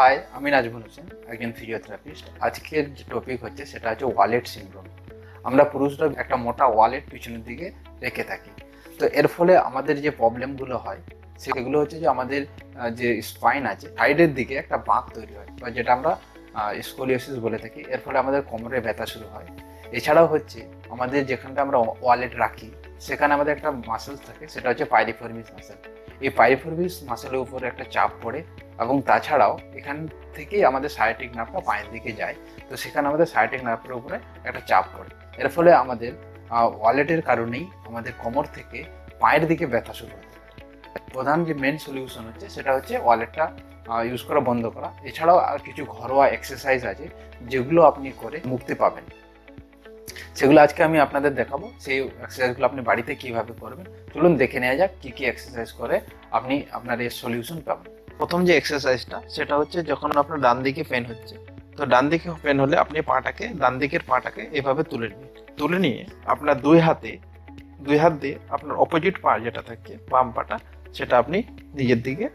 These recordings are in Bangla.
হাই, আমি নাজমুল হোসেন, একজন ফিজিওথেরাপিস্ট। আজকের যে টপিক হচ্ছে সেটা হচ্ছে ওয়ালেট সিনড্রোম। আমরা পুরুষরা একটা মোটা ওয়ালেট পিছনের দিকে রেখে থাকি। তো এর ফলে আমাদের যে প্রবলেমগুলো হয় সেগুলো হচ্ছে যে আমাদের যে স্পাইন আছে সাইডের দিকে একটা বাঁক তৈরি হয়, বা যেটা আমরা স্কোলিওসিস বলে থাকি। এর ফলে আমাদের কোমরে ব্যথা শুরু হয়। এছাড়াও হচ্ছে আমাদের যেখানটা আমরা ওয়ালেট রাখি সেখানে আমাদের একটা মাসেলস থাকে, সেটা হচ্ছে পাইরিফর্মিস মাসেল। এই পাইরিফর্মিস মাসেলের উপরে একটা চাপ পড়ে, এবং তাছাড়াও এখান থেকেই আমাদের সায়াটিক নার্ভটা পায়ের দিকে যায়। তো সেখানে আমাদের সায়াটিক নার্ভের উপরে একটা চাপ পড়ে। এর ফলে আমাদের ওয়ালেটের কারণেই আমাদের কোমর থেকে পায়ের দিকে ব্যথা শুরু হতে পারে। প্রধান যে মেন সলিউশন হচ্ছে সেটা হচ্ছে ওয়ালেটটা ইউজ করা বন্ধ করা। এছাড়াও আর কিছু ঘরোয়া এক্সারসাইজ আছে যেগুলো আপনি করে মুক্তি পাবেন। সেগুলো আজকে আমি আপনাদের দেখাবো। সেই এক্সারসাইজগুলো আপনি বাড়িতে কিভাবে করবেন চলুন দেখে নেওয়া যাক কি কি এক্সারসাইজ করে আপনি আপনার এই সলিউশন পাবেন। প্রথম যে এক্সারসাইজটা সেটা হচ্ছে যখন আপনার ডান দিকে পেন হচ্ছে, তো ডান দিকে পেন হলে আপনি ডান দিকের পাটাকে এভাবে তুলে নিয়ে আপনার দুই হাত দিয়ে আপনার অপোজিট পা যেটা থাকে বাম পাটা, সেটা আপনি নিজের দিকে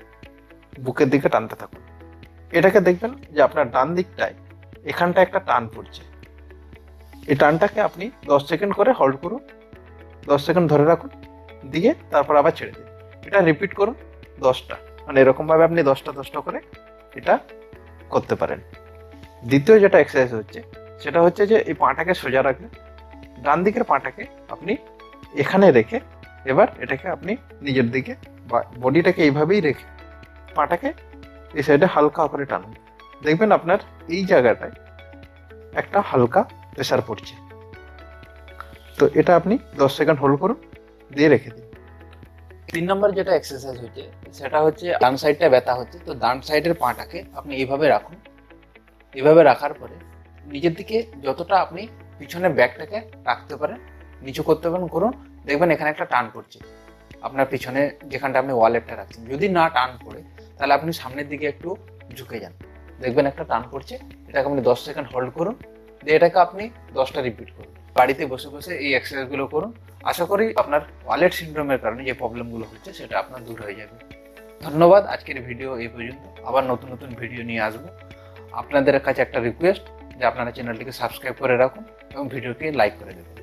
বুকের দিকে টানতে থাকুন। এটাকে দেখবেন যে আপনার ডান দিকটায় এখানটা একটা টান পড়ছে। এই টানটাকে আপনি 10 সেকেন্ড করে হোল্ড করুন, 10 সেকেন্ড ধরে রাখুন, দিয়ে তারপর আবার ছেড়ে দিন। এটা রিপিট করুন 10টা, মানে এরকমভাবে আপনি 10টা করে এটা করতে পারেন। দ্বিতীয় যেটা এক্সারসাইজ হচ্ছে সেটা হচ্ছে যে এই পাটাকে সোজা রাখবেন, ডান দিকের পাটাকে আপনি এখানে রেখে এবার এটাকে আপনি নিজের দিকে বা বডিটাকে এইভাবেই রেখে পাটাকে এই সাইডে হালকা করে টানুন। দেখবেন আপনার এই জায়গাটায় একটা হালকা প্রেসার পড়ছে। তো এটা আপনি 10 সেকেন্ড হোল্ড করুন, দিয়ে রেখে দিন। 3 নম্বর যেটা এক্সারসাইজ হচ্ছে সেটা হচ্ছে ডান সাইডটা ব্যথা হচ্ছে, তো ডান সাইডের পাটাকে আপনি এইভাবে রাখুন। এইভাবে রাখার পরে নিজের দিকে যতটা আপনি পিছনে ব্যাকটাকে রাখতে পারেন, নিচু করতে পারেন করুন। দেখবেন এখানে একটা টান পড়ছে আপনার পিছনে, যেখানটা আপনি ওয়ালেটটা রাখছেন। যদি না টান পড়ে তাহলে আপনি সামনের দিকে একটু ঝুঁকে যান, দেখবেন একটা টান পড়ছে। এটাকে আপনি 10 সেকেন্ড হোল্ড করুন, দিয়ে এটাকে আপনি 10টা রিপিট করুন। বাড়িতে বসে বসে এই এক্সারসাইজগুলো করুন। আশা করি আপনার ওয়ালেট সিনড্রোমের কারণে যে প্রবলেমগুলো হচ্ছে সেটা আপনার দূর হয়ে যাবে। ধন্যবাদ। আজকের ভিডিও এই পর্যন্ত। আবার নতুন নতুন ভিডিও নিয়ে আসবো। আপনাদের কাছে একটা রিকোয়েস্ট যে আপনারা চ্যানেলটিকে সাবস্ক্রাইব করে রাখুন এবং ভিডিওকে লাইক করে দেবেন।